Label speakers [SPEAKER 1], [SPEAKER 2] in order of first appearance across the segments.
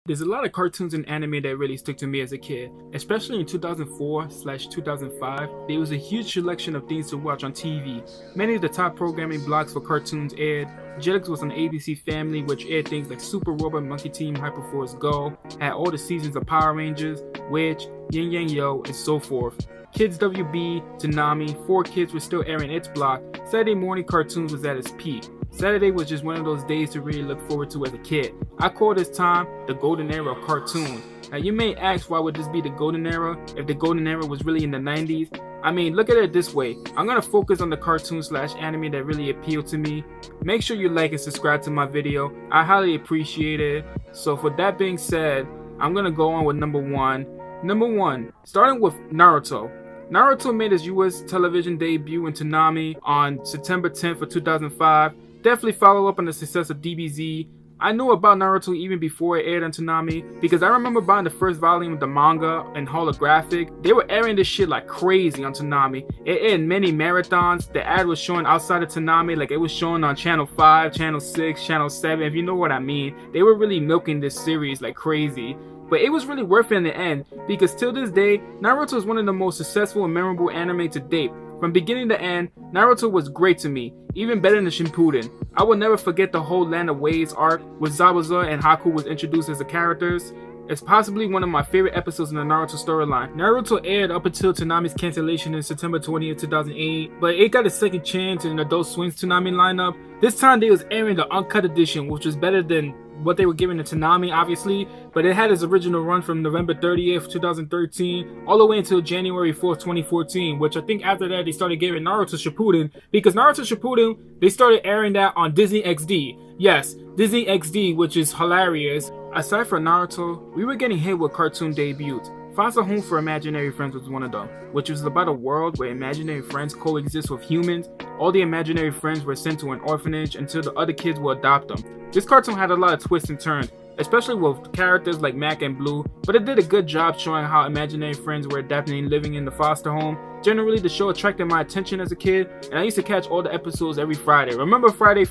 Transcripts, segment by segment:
[SPEAKER 1] There's a lot of cartoons and anime that really stuck to me as a kid, especially in 2004/2005. There was a huge selection of things to watch on TV. Many of the top programming blocks for cartoons aired. Jetix was on ABC Family, which aired things like Super Robot Monkey Team Hyperforce Go, had all the seasons of Power Rangers, Witch, Yin Yang Yo, and so forth. Kids WB, Toonami, 4Kids was still airing its block. Saturday morning cartoons was at its peak. Saturday was just one of those days to really look forward to as a kid. I call this time the golden era of cartoons. Now you may ask, why would this be the golden era if the golden era was really in the 90s? I mean, look at it this way. I'm going to focus on the cartoon/anime that really appealed to me. Make sure you like and subscribe to my video. I highly appreciate it. So for that being said, I'm going to go on with number one. Number one, starting with Naruto. Naruto made his US television debut in Toonami on September 10th of 2005. Definitely follow up on the success of DBZ. I knew about Naruto even before it aired on Toonami because I remember buying the first volume of the manga and holographic. They were airing this shit like crazy on Toonami. It aired many marathons. The ad was showing outside of Toonami, like it was showing on Channel 5, Channel 6, Channel 7, if you know what I mean. They were really milking this series like crazy. But it was really worth it in the end because till this day, Naruto is one of the most successful and memorable anime to date. From beginning to end, Naruto was great to me, even better than Shippuden. I will never forget the whole Land of Waves arc where Zabuza and Haku was introduced as the characters. It's possibly one of my favorite episodes in the Naruto storyline. Naruto aired up until Toonami's cancellation in September 20th, 2008, but it got a second chance in Adult Swim's Toonami lineup. This time they was airing the uncut edition, which was better than what they were giving to Toonami, obviously, but it had its original run from November 30th, 2013, all the way until January 4th, 2014, which I think after that they started giving Naruto Shippuden, because Naruto Shippuden, they started airing that on Disney XD. Yes, Disney XD, which is hilarious. Aside from Naruto, we were getting hit with cartoon debuts. Fast Home for Imaginary Friends was one of them, which was about a world where imaginary friends coexist with humans. All the imaginary friends were sent to an orphanage until the other kids will adopt them. This cartoon had a lot of twists and turns, especially with characters like Mac and Blue, but it did a good job showing how imaginary friends were adapting and living in the foster home. Generally, the show attracted my attention as a kid, and I used to catch all the episodes every Friday. Remember Friday?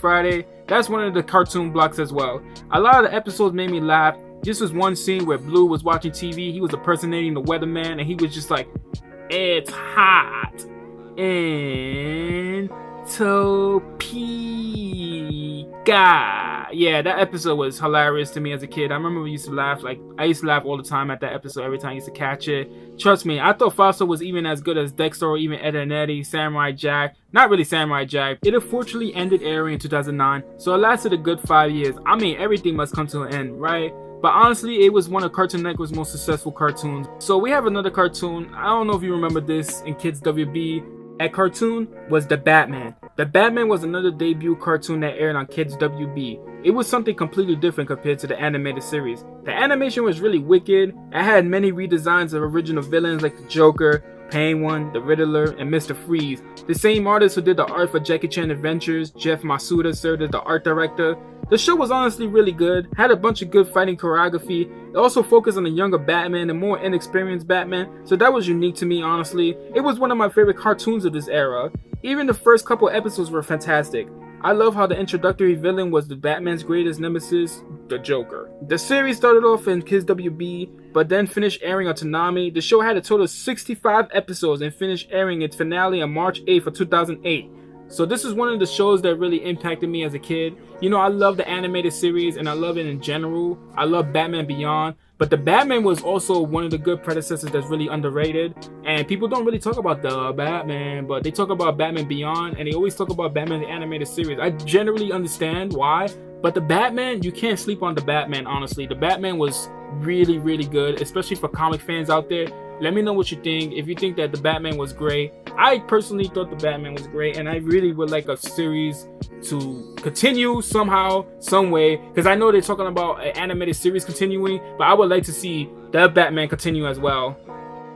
[SPEAKER 1] That's one of the cartoon blocks as well. A lot of the episodes made me laugh. This was one scene where Blue was watching TV, he was impersonating the weatherman, and he was just like, "It's hot in Topeka." Yeah, that episode was hilarious to me as a kid. I remember we used to laugh, I used to laugh all the time at that episode every time I used to catch it. Trust me, I thought Fausto was even as good as Dexter or even Ed and Eddie, Samurai Jack. Not really Samurai Jack. It unfortunately ended airing in 2009, so it lasted a good 5 years. I mean, everything must come to an end, right? But honestly, it was one of Cartoon Network's most successful cartoons. So we have another cartoon. I don't know if you remember this in Kids WB. That cartoon was The Batman. The Batman was another debut cartoon that aired on Kids WB. It was something completely different compared to the animated series. The animation was really wicked. It had many redesigns of original villains like the Joker, Penguin, the Riddler, and Mr. Freeze. The same artist who did the art for Jackie Chan Adventures, Jeff Masuda, served as the art director. The show was honestly really good, had a bunch of good fighting choreography. It also focused on a younger Batman and more inexperienced Batman, so that was unique to me, honestly. It was one of my favorite cartoons of this era. Even the first couple episodes were fantastic. I love how the introductory villain was the Batman's greatest nemesis, the Joker. The series started off in Kids WB, but then finished airing on Toonami. The show had a total of 65 episodes and finished airing its finale on March 8th of 2008. So this is one of the shows that really impacted me as a kid. You know, I love the animated series and I love it in general. I love Batman Beyond. But the Batman was also one of the good predecessors that's really underrated. And people don't really talk about the Batman, but they talk about Batman Beyond and they always talk about Batman the animated series. I generally understand why. But the Batman, you can't sleep on the Batman, honestly. The Batman was really, really good, especially for comic fans out there. Let me know what you think. If you think that the Batman was great. I personally thought the Batman was great, and I really would like a series to continue somehow, some way, because I know they're talking about an animated series continuing, but I would like to see the Batman continue as well.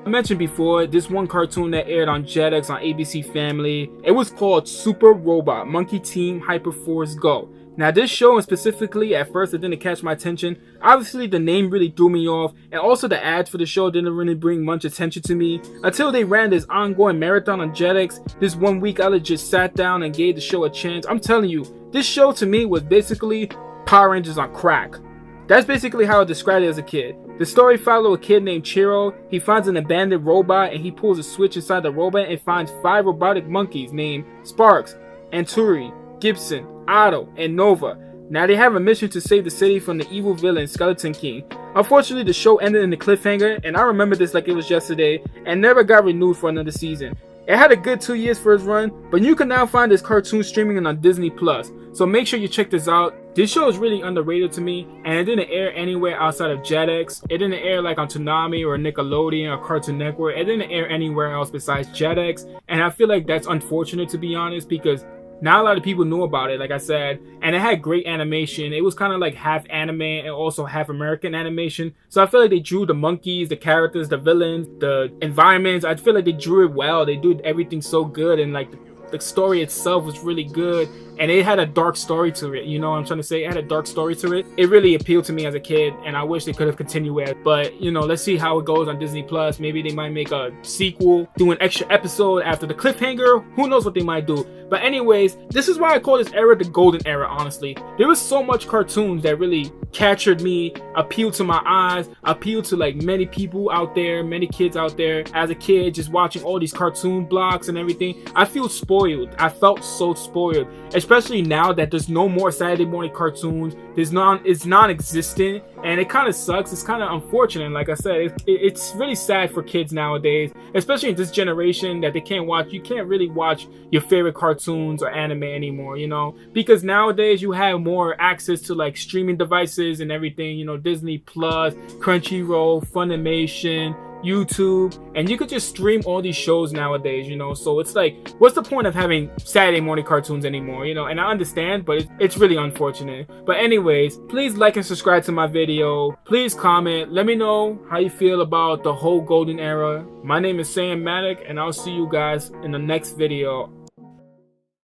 [SPEAKER 1] I mentioned before, this one cartoon that aired on Jetix on ABC Family, it was called Super Robot Monkey Team Hyperforce Go. Now this show, and specifically at first it didn't catch my attention. Obviously the name really threw me off, and also the ads for the show didn't really bring much attention to me until they ran this ongoing marathon on Jetix. This 1 week I just sat down and gave the show a chance. I'm telling you, this show to me was basically Power Rangers on crack. That's basically how I described it as a kid. The story follows a kid named Chiro. He finds an abandoned robot and he pulls a switch inside the robot and finds 5 robotic monkeys named Sparks, Anturi, Gibson, Otto, and Nova. Now they have a mission to save the city from the evil villain Skeleton King. Unfortunately, the show ended in a cliffhanger, and I remember this like it was yesterday, and never got renewed for another season. It had a good 2 years for its run, but you can now find this cartoon streaming on Disney Plus, so make sure you check this out. This show is really underrated to me, and it didn't air anywhere outside of Jetix. It didn't air like on Toonami or Nickelodeon or Cartoon Network. It didn't air anywhere else besides Jetix, and I feel like that's unfortunate, to be honest, because not a lot of people knew about it, like I said, and it had great animation. It was kind of like half anime and also half American animation. So I feel like they drew the monkeys, the characters, the villains, the environments. I feel like they drew it well. They did everything so good, and like the story itself was really good, and it had a dark story to it. You know what I'm trying to say? It had a dark story to it. It really appealed to me as a kid, and I wish they could have continued it. But you know, let's see how it goes on Disney Plus. Maybe they might make a sequel, do an extra episode after the cliffhanger. Who knows what they might do? But anyways, this is why I call this era the golden era. Honestly, there was so much cartoons that really captured me, appealed to my eyes, appealed to like many people out there, many kids out there. As a kid, just watching all these cartoon blocks and everything, I feel spoiled. I felt so spoiled, especially now that there's no more Saturday morning cartoons. It's non-existent, and it kind of sucks. It's kind of unfortunate. Like I said, it's really sad for kids nowadays, especially in this generation, that they can't watch. You can't really watch your favorite cartoons or anime anymore, you know, because nowadays you have more access to like streaming devices and everything. You know, Disney Plus, Crunchyroll, Funimation, YouTube, and you could just stream all these shows nowadays, you know. So it's like, what's the point of having Saturday morning cartoons anymore, you know? And I understand, but it's really unfortunate. But anyways, please like and subscribe to my video. Please comment. Let me know how you feel about the whole golden era. My name is Sam Maddock, and I'll see you guys in the next video.